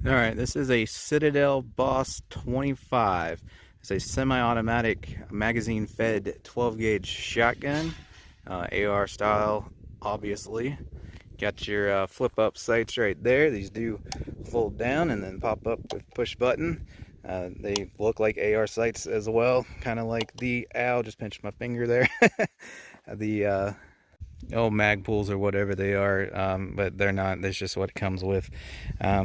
Alright, this is a Citadel Boss 25. It's a semi-automatic magazine-fed 12-gauge shotgun, AR style, obviously. Got your flip-up sights right there. These do fold down and then pop up with push button. They look like AR sights as well, kind of like the owl. Just pinched my finger there. The mag pools or whatever they are, but they're not. That's just what it comes with.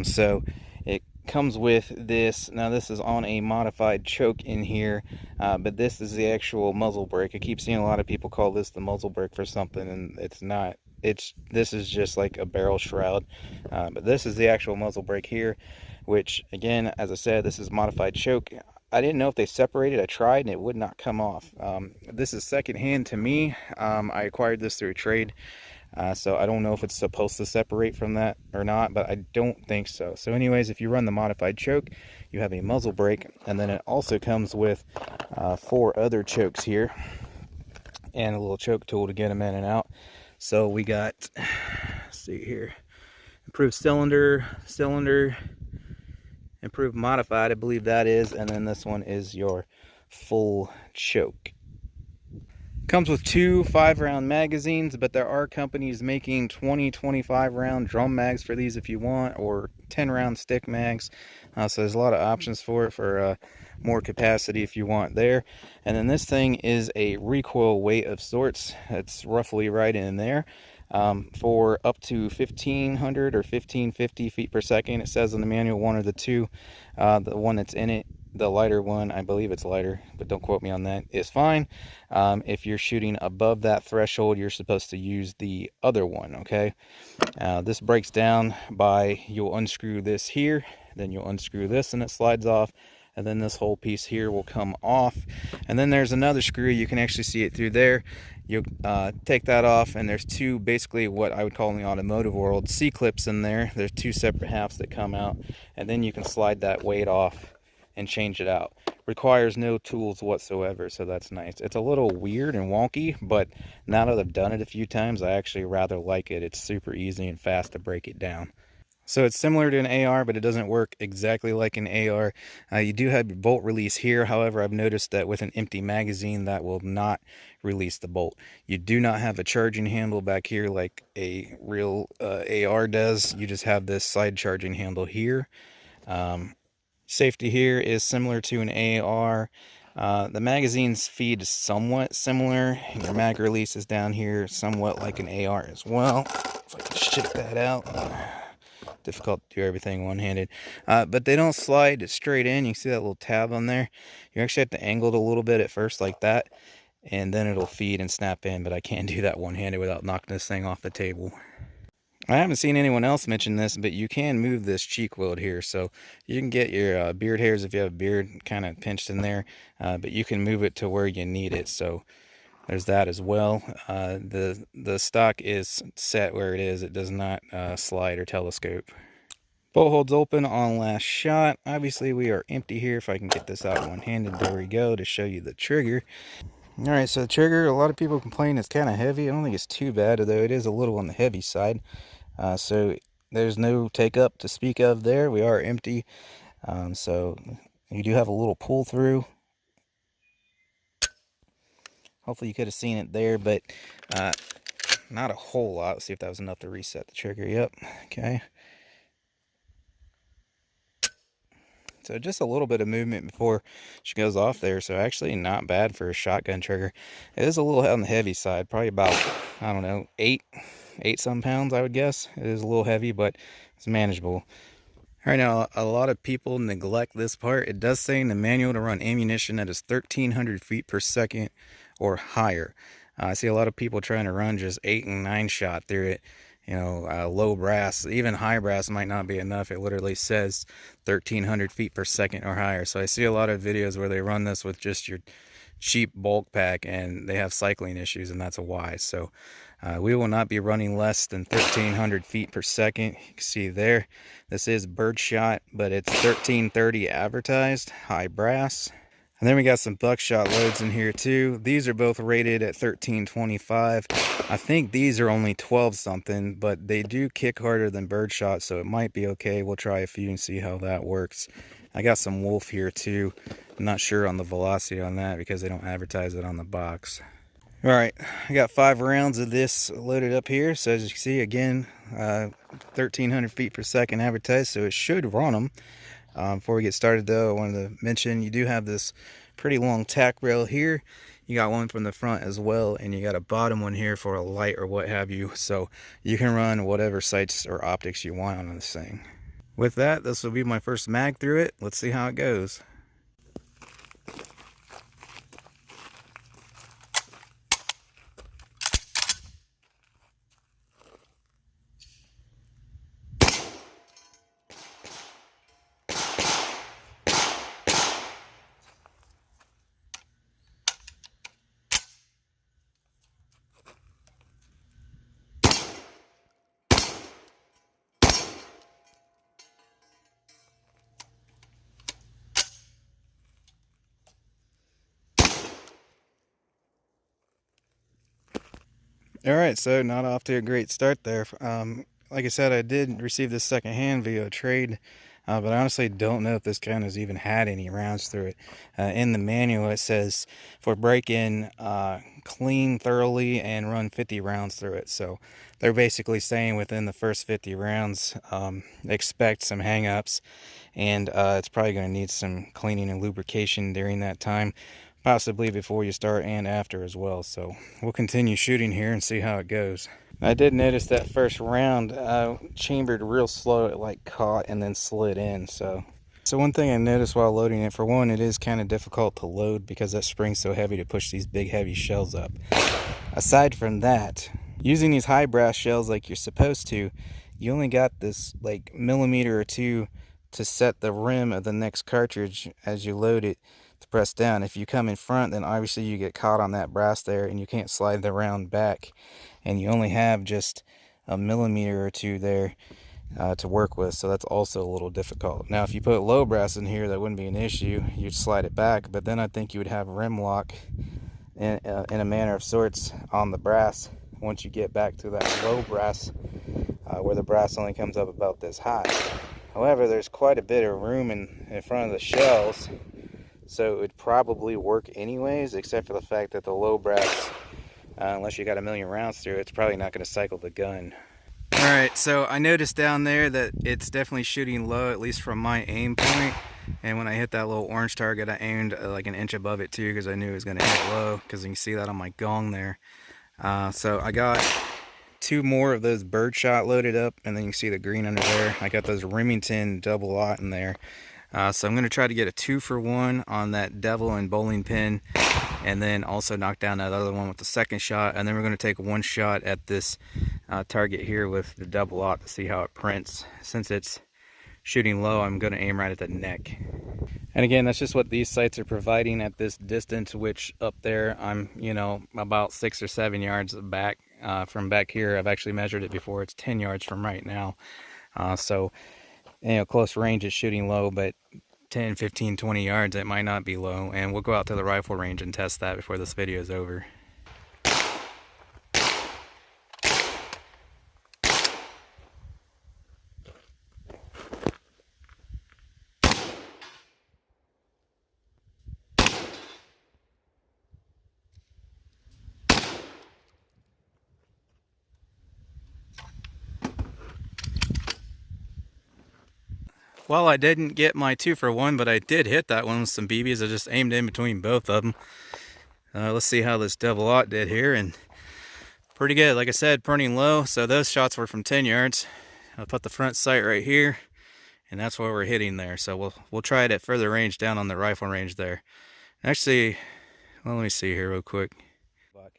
So it comes with this. Now this is on a modified choke in here, but this is the actual muzzle brake. I keep seeing a lot of people call this the muzzle brake for something, and it's not. This is just like a barrel shroud, but this is the actual muzzle brake here, which again, as I said, this is modified choke. I didn't know if they separated. I tried and it would not come off. This is secondhand to me. I acquired this through a trade, so I don't know if it's supposed to separate from that or not, but I don't think so. So anyways, if you run the modified choke, you have a muzzle brake, and then it also comes with 4 other chokes here and a little choke tool to get them in and out. So we got, let's see here, improved cylinder, improved modified, I believe that is, and then this one is your full choke. Comes with 2 5-round magazines, but there are companies making 20-25 round drum mags for these if you want, or 10-round stick mags. So there's a lot of options for it, for more capacity if you want there. And then this thing is a recoil weight of sorts. It's roughly right in there. For up to 1500 or 1550 feet per second. It says in the manual, one or the two. The one that's in it, the lighter one, I believe it's lighter, but don't quote me on that, is fine. If you're shooting above that threshold, you're supposed to use the other one, okay? This breaks down by, you'll unscrew this here, then you'll unscrew this and it slides off, and then this whole piece here will come off, and then there's another screw. You can actually see it through there. You take that off, and there's 2, basically what I would call in the automotive world, C-clips in there. There's 2 separate halves that come out, and then you can slide that weight off and change it out. Requires no tools whatsoever, so that's nice. It's a little weird and wonky, but now that I've done it a few times, I actually rather like it. It's super easy and fast to break it down. So it's similar to an AR, but it doesn't work exactly like an AR. You do have your bolt release here. However, I've noticed that with an empty magazine, that will not release the bolt. You do not have a charging handle back here like a real AR does. You just have this side charging handle here. Safety here is similar to an AR. The magazine's feed is somewhat similar. Your mag release is down here, somewhat like an AR as well. If I can shake that out. Difficult to do everything one-handed, but they don't slide straight in. You can see that little tab on there. You actually have to angle it a little bit at first like that, and then it'll feed and snap in, but I can't do that one-handed without knocking this thing off the table. I haven't seen anyone else mention this, but you can move this cheek weld here, so you can get your beard hairs, if you have a beard, kind of pinched in there, but you can move it to where you need it. So there's that as well. The stock is set where it is. It does not slide or telescope. Bolt holds open on last shot. Obviously we are empty here. If I can get this out one-handed, there we go, to show you the trigger. Alright, so the trigger, a lot of people complain it's kind of heavy. I don't think it's too bad, although it is a little on the heavy side. So there's no take up to speak of there. We are empty. So you do have a little pull through. Hopefully you could have seen it there, but not a whole lot. Let's see if that was enough to reset the trigger. Yep. Okay. So just a little bit of movement before she goes off there. So actually not bad for a shotgun trigger. It is a little on the heavy side, probably about, I don't know, 8 some pounds, I would guess. It is a little heavy, but it's manageable. All right, now a lot of people neglect this part. It does say in the manual to run ammunition that is 1300 feet per second or higher. I see a lot of people trying to run just 8 and 9 shot through it. You know, low brass, even high brass might not be enough. It literally says 1300 feet per second or higher. So I see a lot of videos where they run this with just your cheap bulk pack and they have cycling issues, and that's why. So we will not be running less than 1300 feet per second. You can see there, this is Birdshot, but it's 1330 advertised, high brass. And then we got some Buckshot loads in here too. These are both rated at 1325. I think these are only 12 something, but they do kick harder than Birdshot, so it might be okay. We'll try a few and see how that works. I got some Wolf here too. I'm not sure on the velocity on that because they don't advertise it on the box. All right, I got 5 rounds of this loaded up here. So as you can see, again, 1,300 feet per second advertised, so it should run them. Before we get started though, I wanted to mention you do have this pretty long tack rail here. You got one from the front as well, and you got a bottom one here for a light or what have you. So you can run whatever sights or optics you want on this thing. With that, this will be my first mag through it. Let's see how it goes. All right, so not off to a great start there. Like I said, I did receive this second hand via a trade, but I honestly don't know if this gun has even had any rounds through it. In the manual, it says for break-in, clean thoroughly and run 50 rounds through it. So they're basically saying within the first 50 rounds, expect some hang-ups, and it's probably going to need some cleaning and lubrication during that time. Possibly before you start and after as well. So we'll continue shooting here and see how it goes. I did notice that first round chambered real slow. It like caught and then slid in. So one thing I noticed while loading it, for one, it is kind of difficult to load because that spring's so heavy to push these big heavy shells up. Aside from that, using these high brass shells like you're supposed to, you only got this like millimeter or two to set the rim of the next cartridge as you load it to press down. If you come in front, then obviously you get caught on that brass there and you can't slide the round back, and you only have just a millimeter or two there to work with, so that's also a little difficult. Now if you put low brass in here, that wouldn't be an issue. You'd slide it back, but then I think you would have rim lock in a manner of sorts on the brass once you get back to that low brass where the brass only comes up about this high. However, there's quite a bit of room in front of the shells, so it would probably work anyways, except for the fact that the low brass, unless you got a million rounds through, it's probably not going to cycle the gun. Alright, so I noticed down there that it's definitely shooting low, at least from my aim point. And when I hit that little orange target, I aimed like an inch above it too, because I knew it was going to hit low, because you can see that on my gong there. So I got 2 more of those Birdshot loaded up, and then you can see the green under there. I got those Remington double aught in there. So I'm going to try to get a 2-for-1 on that devil and bowling pin, and then also knock down that other one with the second shot, and then we're going to take 1 shot at this target here with the double aught to see how it prints. Since it's shooting low, I'm going to aim right at the neck. And again, that's just what these sights are providing at this distance, which up there I'm, you know, about 6 or 7 yards back from back here. I've actually measured it before. It's 10 yards from right now. So you know, close range is shooting low, but 10, 15, 20 yards, it might not be low. And we'll go out to the rifle range and test that before this video is over. Well, I didn't get my 2-for-1, but I did hit that one with some BBs. I just aimed in between both of them. Let's see how this double aught did here, and pretty good. Like I said, printing low, so those shots were from 10 yards. I'll put the front sight right here, and that's where we're hitting there. So we'll try it at further range down on the rifle range there. Actually, well, let me see here real quick. But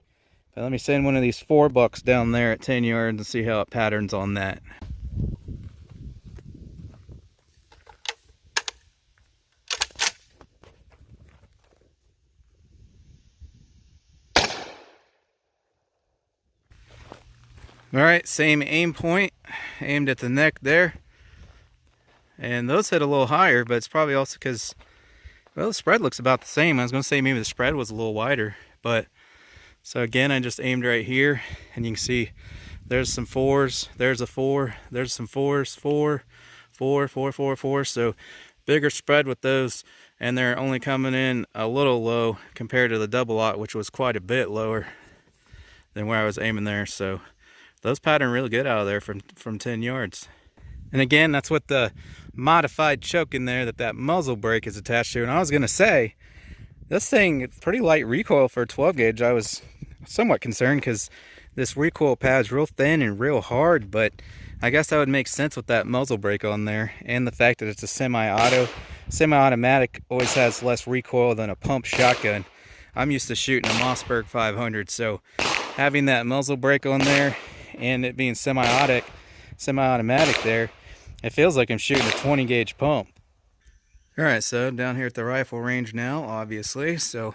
let me send one of these 4-bucks down there at 10 yards and see how it patterns on that. Alright, same aim point, aimed at the neck there. And those hit a little higher, but it's probably also because Well, the spread looks about the same. I was going to say maybe the spread was a little wider, but so again, I just aimed right here, and you can see there's some fours, there's a four, there's some fours, four, four, four, four, four. So bigger spread with those, and they're only coming in a little low compared to the double aught, which was quite a bit lower than where I was aiming there. So those pattern really good out of there from 10 yards. And again, that's what the modified choke in there that muzzle brake is attached to. And I was gonna say, this thing, it's pretty light recoil for a 12 gauge. I was somewhat concerned because this recoil pad's real thin and real hard, but I guess that would make sense with that muzzle brake on there, and the fact that it's a semi-auto. Semi-automatic always has less recoil than a pump shotgun. I'm used to shooting a Mossberg 500, so having that muzzle brake on there and it being semi-automatic there, it feels like I'm shooting a 20 gauge pump. Alright, so down here at the rifle range now, obviously, so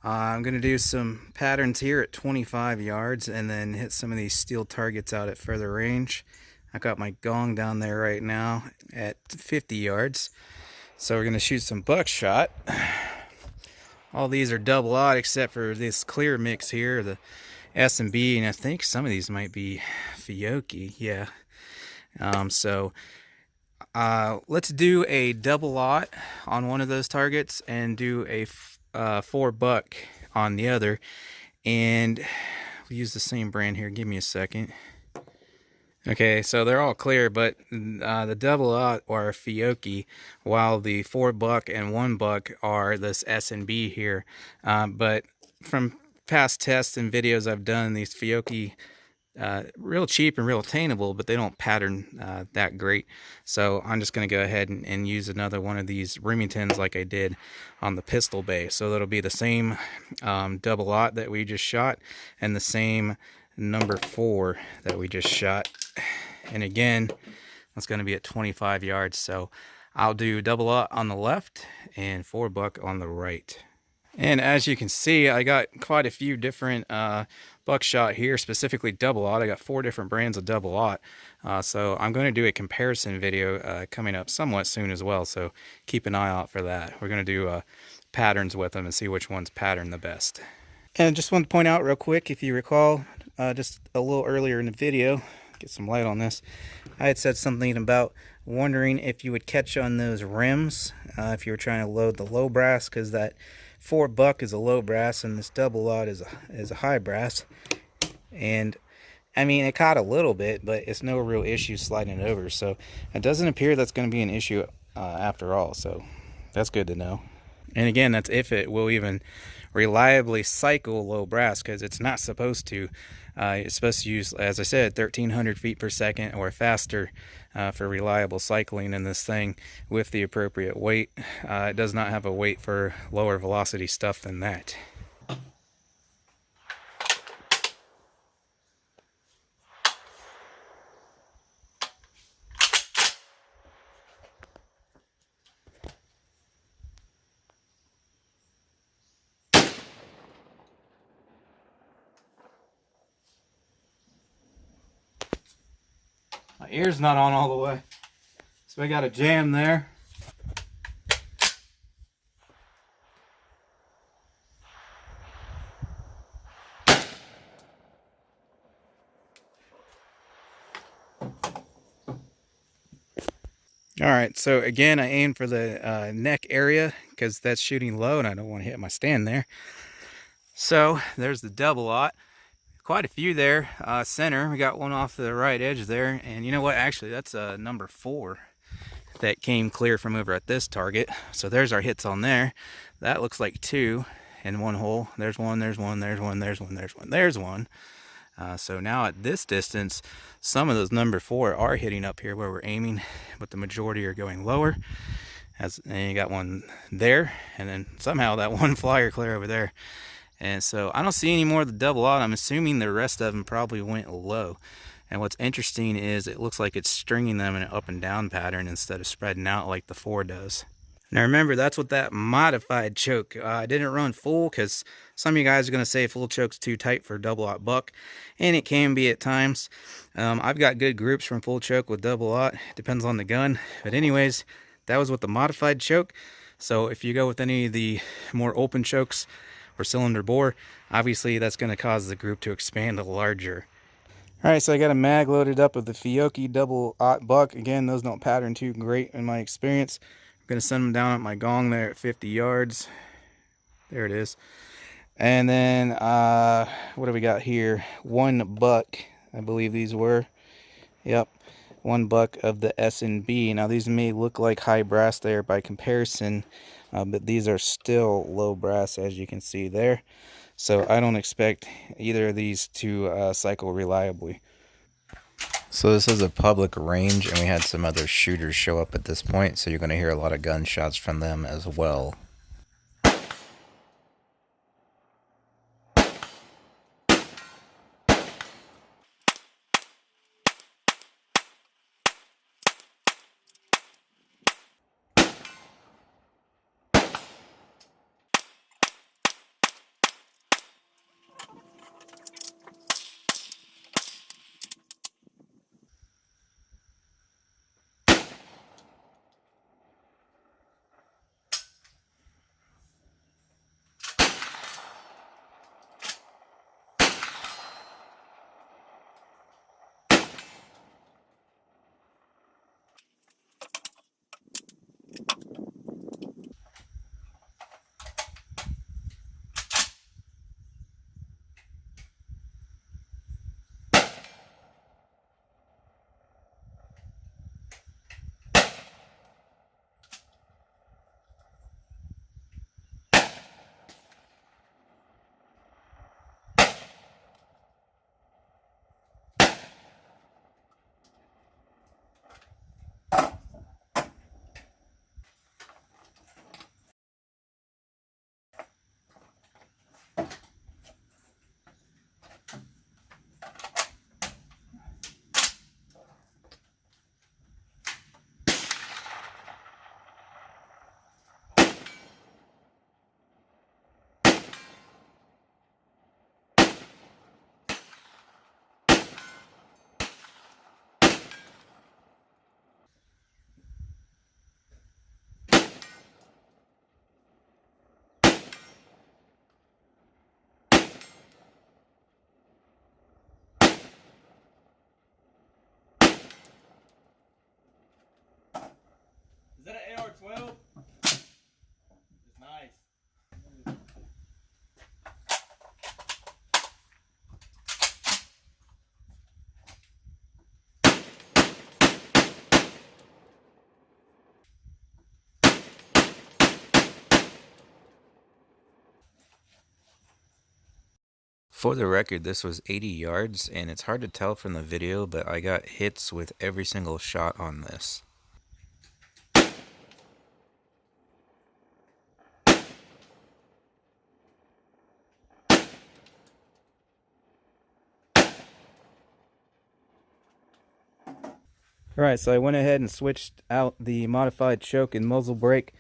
I'm going to do some patterns here at 25 yards and then hit some of these steel targets out at further range. I got my gong down there right now at 50 yards. So we're going to shoot some buckshot. All these are double aught except for this clear mix here, the S&B, and I think some of these might be Fiocchi, yeah. Let's do a double aught on one of those targets and do a 4-buck on the other, and we'll use the same brand here. Give me a second. Okay, so they're all clear, but the double aught are Fiocchi, while the 4-buck and 1-buck are this S&B here. But from past tests and videos I've done, these Fiocchi, real cheap and real attainable, but they don't pattern that great. So I'm just going to go ahead and use another one of these Remingtons like I did on the pistol bay. So that'll be the same double aught that we just shot and the same number 4 that we just shot. And again, that's going to be at 25 yards. So I'll do double aught on the left and 4-buck on the right. And as you can see, I got quite a few different buckshot here, specifically double aught. I got 4 different brands of double aught. So I'm going to do a comparison video coming up somewhat soon as well. So keep an eye out for that. We're going to do patterns with them and see which ones pattern the best. And just want to point out real quick, if you recall, just a little earlier in the video, get some light on this, I had said something about wondering if you would catch on those rims if you were trying to load the low brass, because that 4-buck is a low brass and this double aught is a high brass. And I mean, it caught a little bit, but it's no real issue sliding it over, so it doesn't appear that's going to be an issue after all, so that's good to know. And again, that's if it will even reliably cycle low brass, because it's not supposed to. It's supposed to use, as I said, 1,300 feet per second or faster for reliable cycling in this thing with the appropriate weight. It does not have a weight for lower velocity stuff than that. My ear's not on all the way, so I got a jam there. Alright, so again, I aimed for the neck area because that's shooting low and I don't want to hit my stand there. So there's the double aught. Quite a few there. Center, we got one off the right edge there, and you know what, actually that's number 4 that came clear from over at this target. So there's our hits on there. That looks like 2 in one hole. There's one, there's one, there's one, there's one, there's one, there's one. So now at this distance, some of those number 4 are hitting up here where we're aiming, but the majority are going lower. And you got one there, and then somehow that one flyer clear over there. And so I don't see any more of the double aught. I'm assuming the rest of them probably went low. And what's interesting is it looks like it's stringing them in an up and down pattern instead of spreading out like the 4 does. Now remember, that's with that modified choke. I didn't run full because some of you guys are going to say full choke's too tight for a double aught buck, and it can be at times. I've got good groups from full choke with double aught. Depends on the gun. But anyways, that was with the modified choke. So if you go with any of the more open chokes or cylinder bore, obviously that's going to cause the group to expand larger. Alright, so I got a mag loaded up of the Fiocchi double aught buck. Again, those don't pattern too great in my experience. I'm going to send them down at my gong there at 50 yards. There it is. And then, what do we got here? 1 buck, I believe these were. Yep, 1 buck of the S&B. Now, these may look like high brass there by comparison, but these are still low brass, as you can see there. So I don't expect either of these to cycle reliably. So this is a public range, and we had some other shooters show up at this point, so you're going to hear a lot of gunshots from them as well. Is that an AR12? It's nice. For the record, this was 80 yards, and it's hard to tell from the video, but I got hits with every single shot on this. Alright, so I went ahead and switched out the modified choke and muzzle brake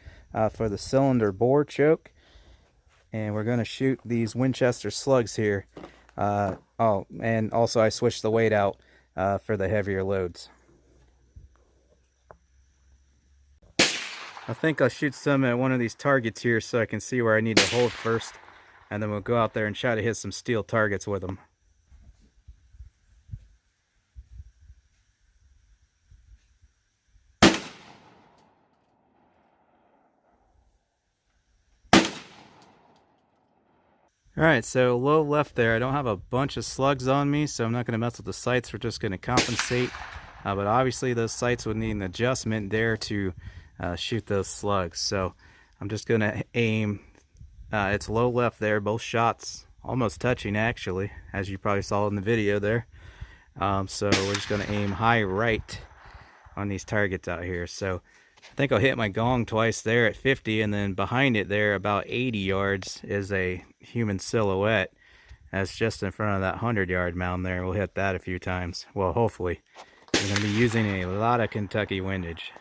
for the cylinder bore choke. And we're going to shoot these Winchester Slugs here. Oh, and also I switched the weight out for the heavier loads. I think I'll shoot some at one of these targets here so I can see where I need to hold first. And then we'll go out there and try to hit some steel targets with them. Alright, so low left there. I don't have a bunch of slugs on me, so I'm not going to mess with the sights. We're just going to compensate. But obviously those sights would need an adjustment there to shoot those slugs. So I'm just going to aim. It's low left there, both shots almost touching actually, as you probably saw in the video there. So we're just going to aim high right on these targets out here. So I think I'll hit my gong twice there at 50, and then behind it there about 80 yards is a human silhouette. That's just in front of that 100-yard mound there. We'll hit that a few times. Well, hopefully. I'm going to be using a lot of Kentucky windage.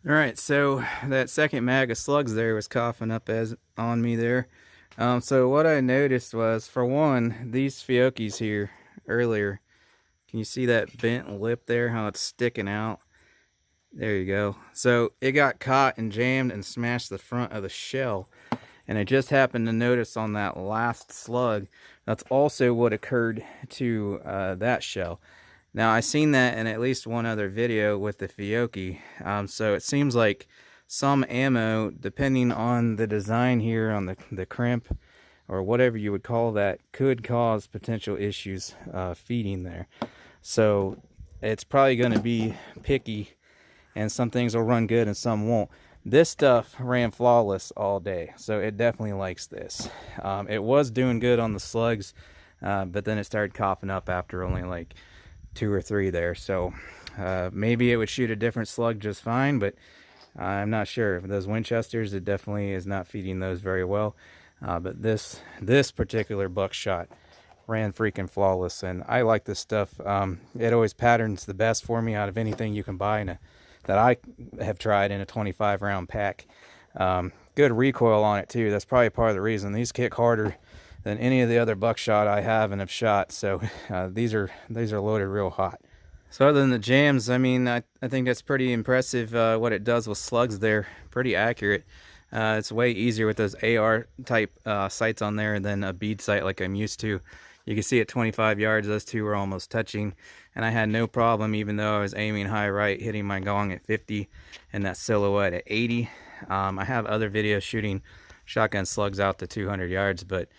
All right, so that second mag of slugs there was coughing up on me there. So what I noticed was, for one, these Fiocchis here earlier, can you see that bent lip there, how it's sticking out? There you go. So it got caught and jammed and smashed the front of the shell. And I just happened to notice on that last slug, that's also what occurred to that shell. Now, I seen that in at least one other video with the Fiocchi. So it seems like some ammo, depending on the design here on the crimp, or whatever you would call that, could cause potential issues feeding there. So it's probably going to be picky, and some things will run good and some won't. This stuff ran flawless all day, so it definitely likes this. It was doing good on the slugs, but then it started coughing up after only like 2 or 3 there. So maybe it would shoot a different slug just fine, but I'm not sure. Those Winchesters, it definitely is not feeding those very well. But this particular buckshot ran freaking flawless, and I like this stuff. It always patterns the best for me out of anything you can buy that I have tried in a 25 round pack. Good recoil on it too. That's probably part of the reason. These kick harder than any of the other buckshot I have and have shot. So these are loaded real hot. So other than the jams, I mean, I think that's pretty impressive what it does with slugs there. Pretty accurate. It's way easier with those AR type sights on there than a bead sight like I'm used to. You can see at 25 yards, those two were almost touching, and I had no problem, even though I was aiming high right, hitting my gong at 50 and that silhouette at 80. I have other videos shooting shotgun slugs out to 200 yards, but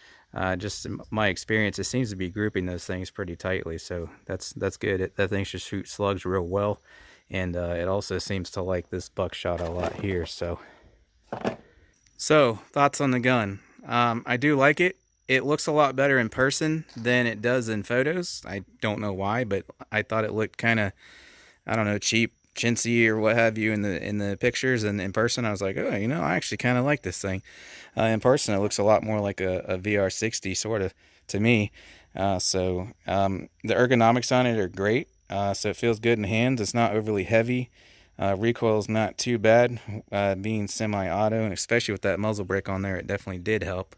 just my experience, it seems to be grouping those things pretty tightly, so that's good. That thing should shoot slugs real well, and it also seems to like this buckshot a lot here. So thoughts on the gun. I do like it. It looks a lot better in person than it does in photos. I don't know why, but I thought it looked kind of, I don't know, cheap, chintzy or what have you in the pictures, and in person I was like, oh, you know, I actually kind of like this thing. In person it looks a lot more like a VR60 sort of to me. The ergonomics on it are great. So it feels good in hands. It's not overly heavy. Recoil is not too bad, being semi-auto, and especially with that muzzle brake on there, it definitely did help.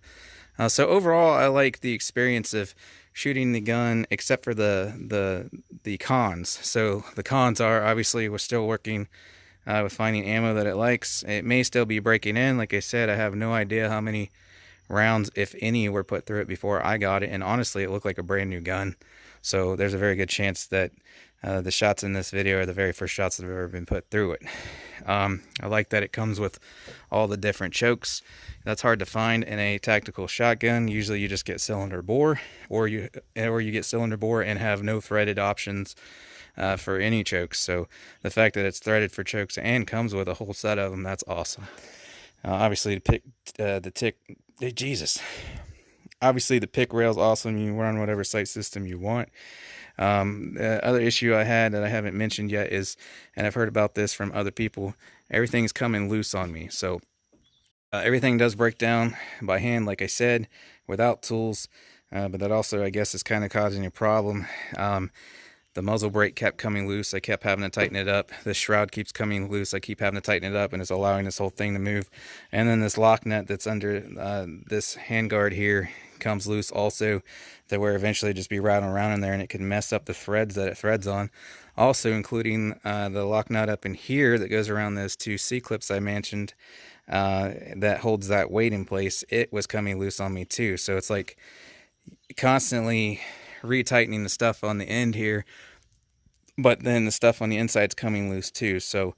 So overall, I like the experience of shooting the gun, except for the cons. So the cons are, obviously, we're still working with finding ammo that it likes. It may still be breaking in. Like I said, I have no idea how many rounds, if any, were put through it before I got it. And honestly, it looked like a brand new gun. So there's a very good chance that the shots in this video are the very first shots that have ever been put through it. I like that it comes with all the different chokes. That's hard to find in a tactical shotgun. Usually you just get cylinder bore, or you get cylinder bore and have no threaded options for any chokes. So the fact that it's threaded for chokes and comes with a whole set of them, that's awesome. Obviously Obviously the pick rail's awesome. You can run whatever sight system you want. The other issue I had that I haven't mentioned yet is, and I've heard about this from other people, everything's coming loose on me. So everything does break down by hand, like I said, without tools, but that also, I guess, is kind of causing a problem. The muzzle brake kept coming loose. I kept having to tighten it up. This shroud keeps coming loose. I keep having to tighten it up, and it's allowing this whole thing to move. And then this lock nut that's under this handguard here comes loose also, that where eventually just be rattling around in there, and it can mess up the threads that it threads on. Also including the lock nut up in here that goes around those 2 C-clips I mentioned, that holds that weight in place. It was coming loose on me too. So it's like constantly retightening the stuff on the end here, but then the stuff on the inside's coming loose too. So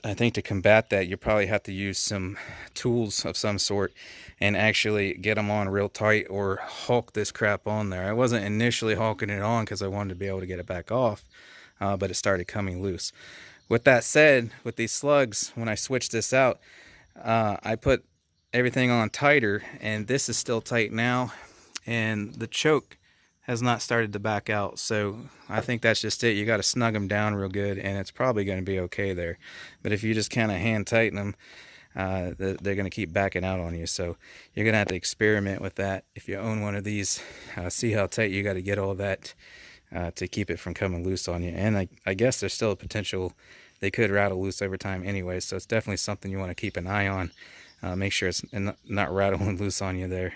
I think to combat that, you probably have to use some tools of some sort and actually get them on real tight, or hulk this crap on there. I wasn't initially hulking it on because I wanted to be able to get it back off, but it started coming loose. With that said, with these slugs, when I switched this out, I put everything on tighter, and this is still tight now, and the choke has not started to back out. So I think that's just it. You got to snug them down real good, and it's probably going to be okay there. But if you just kind of hand tighten them, they're going to keep backing out on you. So you're going to have to experiment with that. If you own one of these, see how tight you got to get all that to keep it from coming loose on you. And I guess there's still a potential they could rattle loose over time anyway, so it's definitely something you want to keep an eye on. Make sure it's not rattling loose on you there.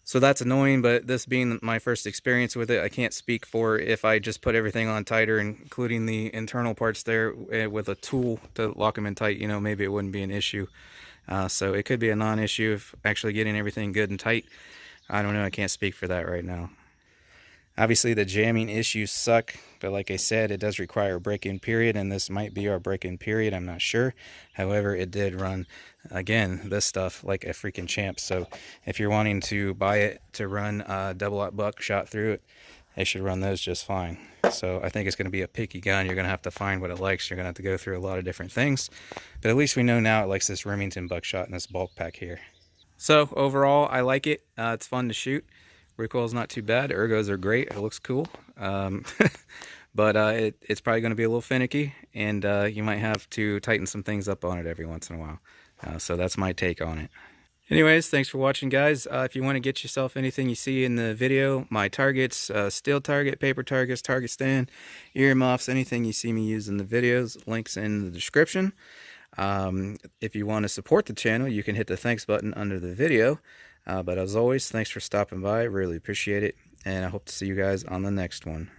So that's annoying, but this being my first experience with it, I can't speak for if I just put everything on tighter, including the internal parts there, with a tool to lock them in tight, you know, maybe it wouldn't be an issue. So it could be a non-issue if actually getting everything good and tight. I don't know, I can't speak for that right now. Obviously the jamming issues suck, but like I said, it does require a break-in period, and this might be our break-in period, I'm not sure. However, it did run, again, this stuff like a freaking champ. So if you're wanting to buy it to run double-aught buckshot through it, they should run those just fine. So I think it's going to be a picky gun. You're going to have to find what it likes. You're going to have to go through a lot of different things. But at least we know now it likes this Remington buckshot in this bulk pack here. So overall, I like it. It's fun to shoot. Recoil's not too bad. Ergos are great. It looks cool. But it's probably going to be a little finicky, and you might have to tighten some things up on it every once in a while. So that's my take on it. Anyways, thanks for watching, guys. If you want to get yourself anything you see in the video, my targets, steel target, paper targets, target stand, earmuffs, anything you see me use in the videos, links in the description. If you want to support the channel, you can hit the thanks button under the video. But as always, thanks for stopping by. Really appreciate it. And I hope to see you guys on the next one.